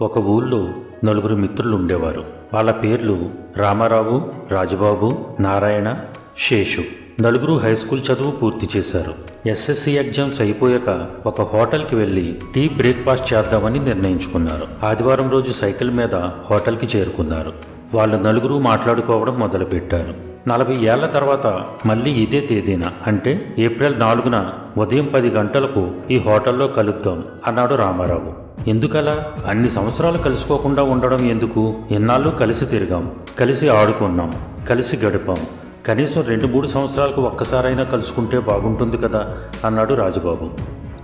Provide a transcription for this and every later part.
ఒక ఊళ్ళో నలుగురు మిత్రులు ఉండేవారు. వాళ్ళ పేర్లు రామారావు, రాజబాబు, నారాయణ, శేషు. నలుగురు హై స్కూల్ చదువు పూర్తి చేశారు. ఎస్ఎస్సి ఎగ్జామ్స్ అయిపోయాక ఒక హోటల్కి వెళ్ళి టీ బ్రేక్ఫాస్ట్ చేద్దామని నిర్ణయించుకున్నారు. ఆదివారం రోజు సైకిల్ మీద హోటల్కి చేరుకున్నారు. వాళ్ళు నలుగురు మాట్లాడుకోవడం మొదలుపెట్టారు. 40 ఏళ్ల తర్వాత మళ్ళీ ఇదే తేదీన అంటే ఏప్రిల్ 4న ఉదయం 10 గంటలకు ఈ హోటల్లో కలుద్దాం అన్నాడు రామారావు. ఎందుకలా? అన్ని సంవత్సరాలు కలుసుకోకుండా ఉండడం ఎందుకు? ఎన్నాళ్ళు కలిసి తిరిగాం, కలిసి ఆడుకున్నాం, కలిసి గడిపాం. కనీసం 2-3 సంవత్సరాలకు ఒక్కసారైనా కలుసుకుంటే బాగుంటుంది కదా అన్నాడు రాజబాబు.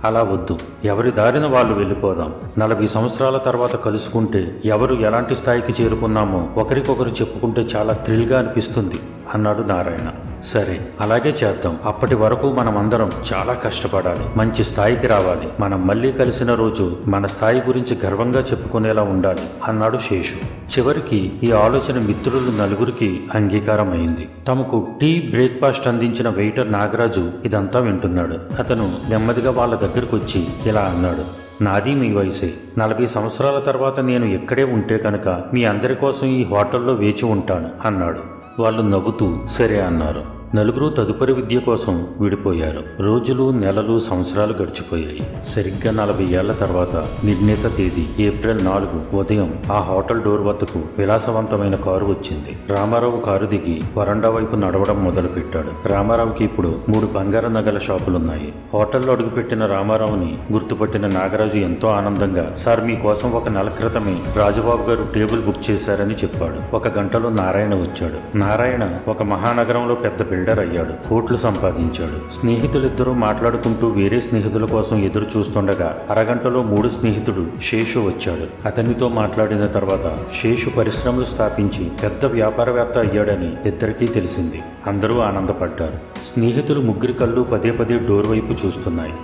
అలా వద్దు, ఎవరి దారిన వాళ్ళు వెళ్ళిపోదాం. 40 సంవత్సరాల తర్వాత కలుసుకుంటే ఎవరు ఎలాంటి స్థాయికి చేరుకున్నామో ఒకరికొకరు చెప్పుకుంటే చాలా థ్రిల్గా అనిపిస్తుంది అన్నాడు నారాయణ. సరే, అలాగే చేద్దాం. అప్పటి వరకు మనమందరం చాలా కష్టపడాలి, మంచి స్థాయికి రావాలి. మనం మళ్ళీ కలిసిన రోజు మన స్థాయి గురించి గర్వంగా చెప్పుకునేలా ఉండాలి అన్నాడు శేషు. చివరికి ఈ ఆలోచన మిత్రులు నలుగురికి అంగీకారం అయింది. తమకు టీ బ్రేక్ఫాస్ట్ అందించిన వెయిటర్ నాగరాజు ఇదంతా వింటున్నాడు. అతను నెమ్మదిగా వాళ్ళ దగ్గరకు వచ్చి ఇలా అన్నాడు. నాది మీ వయసే. 40 సంవత్సరాల తర్వాత నేను ఎక్కడే ఉంటే కనుక మీ అందరి కోసం ఈ హోటల్లో వేచి ఉంటాను అన్నాడు. వాళ్ళు నవ్వుతూ సరే అన్నారు. నలుగురు తదుపరి విద్య కోసం విడిపోయారు. రోజులు, నెలలు, సంవత్సరాలు గడిచిపోయాయి. సరిగ్గా 40 ఏళ్ల తర్వాత నిర్ణీత తేదీ ఏప్రిల్ 4 ఉదయం ఆ హోటల్ డోర్ వద్దకు విలాసవంతమైన కారు వచ్చింది. రామారావు కారు దిగి వరండా వైపు నడవడం మొదలుపెట్టాడు. రామారావుకి ఇప్పుడు 3 బంగారు నగల షాపులున్నాయి. హోటల్లో అడుగుపెట్టిన రామారావుని గుర్తుపట్టిన నాగరాజు ఎంతో ఆనందంగా, సార్, మీకోసం ఒక నెల క్రితమే రాజబాబు గారు టేబుల్ బుక్ చేశారని చెప్పాడు. 1 గంటలో నారాయణ వచ్చాడు. నారాయణ ఒక మహానగరంలో పెద్ద బిల్డర్ అయ్యాడు. కోట్లు సంపాదించాడు. స్నేహితులిద్దరూ మాట్లాడుకుంటూ వేరే స్నేహితుల కోసం ఎదురు చూస్తుండగా అరగంటలో 3 స్నేహితుడు శేషు వచ్చాడు. అతనితో మాట్లాడిన తర్వాత శేషు పరిశ్రమలు స్థాపించి పెద్ద వ్యాపారవేత్త అయ్యాడని ఇద్దరికీ తెలిసింది. అందరూ ఆనందపడ్డారు. స్నేహితులు ముగ్గురి కళ్ళు పదే పదే డోర్ వైపు చూస్తున్నాయి.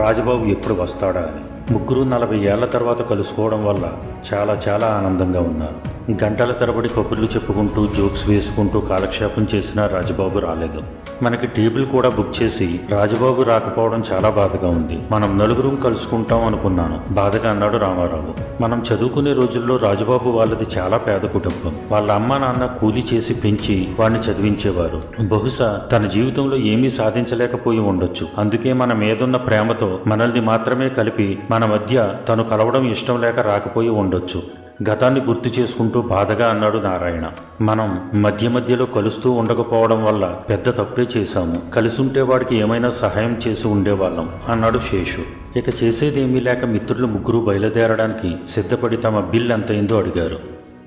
రాజబాబు ఎప్పుడు వస్తాడా అని. ముగ్గురు 40 ఏళ్ల తర్వాత కలుసుకోవడం వల్ల చాలా చాలా ఆనందంగా ఉన్నారు. గంటల తరబడి కబుర్లు చెప్పుకుంటూ జోక్స్ వేసుకుంటూ కాలక్షేపం చేసినా రాజబాబు రాలేదు. మనకి టేబుల్ కూడా బుక్ చేసి రాజబాబు రాకపోవడం చాలా బాధగా ఉంది. మనం నలుగురం కలుసుకుంటాం అనుకున్నాను, బాధగా అన్నాడు రామారావు. మనం చదువుకునే రోజుల్లో రాజబాబు వాళ్ళది చాలా పేద కుటుంబం. వాళ్ళ అమ్మ నాన్న కూలీ చేసి పెంచి వాడిని చదివించేవారు. బహుశా తన జీవితంలో ఏమీ సాధించలేకపోయి ఉండొచ్చు. అందుకే మన మీదున్న ప్రేమతో మనల్ని మాత్రమే కలిపి మన మధ్య తను కలవడం ఇష్టం లేక రాకపోయి ఉండొచ్చు. గతాన్ని గుర్తు చేసుకుంటూ బాధగా అన్నాడు నారాయణ. మనం మధ్య మధ్యలో కలుస్తూ ఉండకపోవడం వల్ల పెద్ద తప్పే చేశాము. కలిసుంటే వాడికి ఏమైనా సహాయం చేసి ఉండేవాళ్ళం అన్నాడు శేషు. ఇక చేసేదేమీ లేక మిత్రులు ముగ్గురు బయలుదేరడానికి సిద్ధపడి తమ బిల్ ఎంతైందో అడిగారు.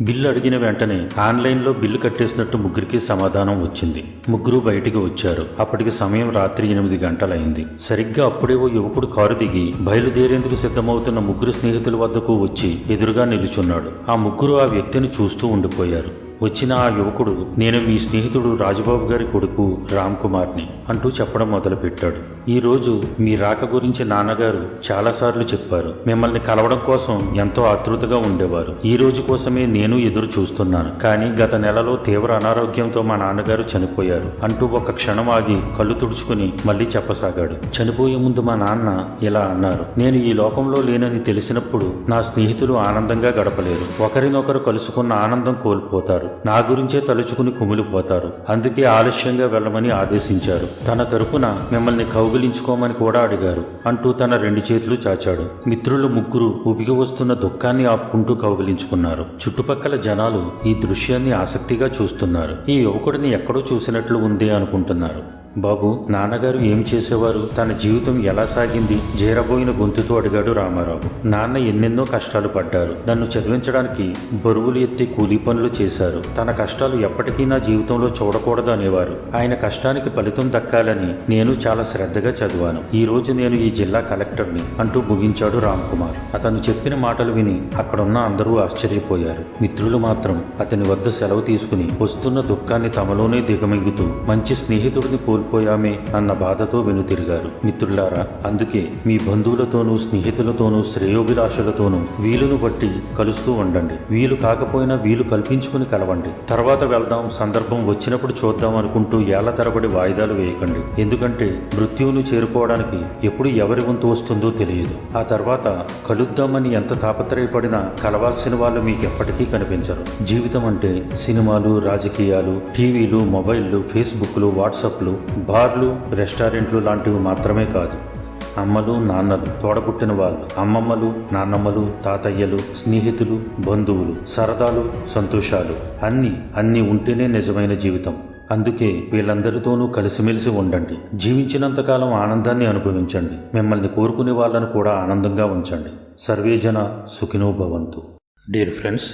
బిల్లు అడిగిన వెంటనే ఆన్లైన్లో బిల్లు కట్టేసినట్టు ముగ్గురికి సమాధానం వచ్చింది. ముగ్గురు బయటికి వచ్చారు. అప్పటికి సమయం రాత్రి 8 గంటలైంది. సరిగ్గా అప్పుడే ఓ యువకుడు కారు దిగి బయలుదేరేందుకు సిద్ధమవుతున్న ముగ్గురు స్నేహితుల వద్దకు వచ్చి ఎదురుగా నిలుచున్నాడు. ఆ ముగ్గురు ఆ వ్యక్తిని చూస్తూ ఉండిపోయారు. వచ్చిన ఆ యువకుడు, నేను మీ స్నేహితుడు రాజబాబు గారి కొడుకు రామ్ కుమార్ని అంటూ చెప్పడం మొదలుపెట్టాడు. ఈరోజు మీ రాక గురించి నాన్నగారు చాలాసార్లు చెప్పారు. మిమ్మల్ని కలవడం కోసం ఎంతో ఆతృతగా ఉండేవారు. ఈ రోజు కోసమే నేను ఎదురు చూస్తున్నాను. కానీ గత నెలలో తీవ్ర అనారోగ్యంతో మా నాన్నగారు చనిపోయారు అంటూ ఒక క్షణం ఆగి కళ్ళు తుడుచుకుని మళ్ళీ చెప్పసాగాడు. చనిపోయే ముందు మా నాన్న ఇలా అన్నారు. నేను ఈ లోకంలో లేనని తెలిసినప్పుడు నా స్నేహితులు ఆనందంగా గడపలేరు. ఒకరినొకరు కలుసుకున్న ఆనందం కోల్పోతారు. నా గురించే తలుచుకుని కుమిలిపోతారు. అందుకే ఆలస్యంగా వెళ్ళమని ఆదేశించారు. తన తరపున మిమ్మల్ని కౌగిలించుకోమని కూడా అడిగారు అంటూ తన 2 చేతులు చాచాడు. మిత్రులు ముగ్గురు ఉబికి వస్తున్న దుఃఖాన్ని ఆపుకుంటూ కౌగిలించుకున్నారు. చుట్టుపక్కల జనాలు ఈ దృశ్యాన్ని ఆసక్తిగా చూస్తున్నారు. ఈ యువకుడిని ఎక్కడో చూసినట్లు ఉంది అనుకుంటున్నారు. బాబు, నాన్నగారు ఏం చేసేవారు? తన జీవితం ఎలా సాగింది? జీరబోయిన గొంతుతో అడిగాడు రామారావు. నాన్న ఎన్నెన్నో కష్టాలు పడ్డారు. నన్ను చదివించడానికి బరువులు ఎత్తి కూలీ పనులు చేశారు. తన కష్టాలు ఎప్పటికీ నా జీవితంలో చూడకూడదు అనేవారు. ఆయన కష్టానికి ఫలితం దక్కాలని నేను చాలా శ్రద్ధగా చదివాను. ఈ రోజు నేను ఈ జిల్లా కలెక్టర్ని అంటూ ముగించాడు రామ్ కుమార్. అతను చెప్పిన మాటలు విని అక్కడున్న అందరూ ఆశ్చర్యపోయారు. మిత్రులు మాత్రం అతని వద్ద సెలవు తీసుకుని వస్తున్న దుఃఖాన్ని తమలోనే దిగమింగుతూ మంచి స్నేహితుడిని కోల్పోయామే అన్న బాధతో వెనుతిరిగారు. మిత్రులారా, అందుకే మీ బంధువులతోనూ స్నేహితులతోనూ శ్రేయోభిలాషులతోనూ వీలును బట్టి కలుస్తూ ఉండండి. వీలు కాకపోయినా వీలు కల్పించుకుని కలవండి. తర్వాత వెళ్దాం, సందర్భం వచ్చినప్పుడు చూద్దాం అనుకుంటూ ఏళ్ల తరబడి వాయిదాలు వేయకండి. ఎందుకంటే మృత్యువును చేరుకోవడానికి ఎప్పుడు ఎవరి వంతు వస్తుందో తెలియదు. ఆ తర్వాత కలుద్దామని ఎంత తాపత్రయపడినా కలవాల్సిన వాళ్ళు మీకు ఎప్పటికీ కనిపించరు. జీవితం అంటే సినిమాలు, రాజకీయాలు, టీవీలు, మొబైల్లు, ఫేస్బుక్లు, వాట్సాప్లు, బార్లు, రెస్టారెంట్లు లాంటివి మాత్రమే కాదు. అమ్మలు, నాన్నలు, తోడపుట్టిన వాళ్ళు, అమ్మమ్మలు, నాన్నమ్మలు, తాతయ్యలు, స్నేహితులు, బంధువులు, సరదాలు, సంతోషాలు అన్నీ ఉంటేనే నిజమైన జీవితం. అందుకే వీళ్ళందరితోనూ కలిసిమెలిసి ఉండండి. జీవించినంతకాలం ఆనందాన్ని అనుభవించండి. మిమ్మల్ని కోరుకునే వాళ్ళను కూడా ఆనందంగా ఉంచండి. సర్వేజన సుఖినో భవంతు. Dear friends,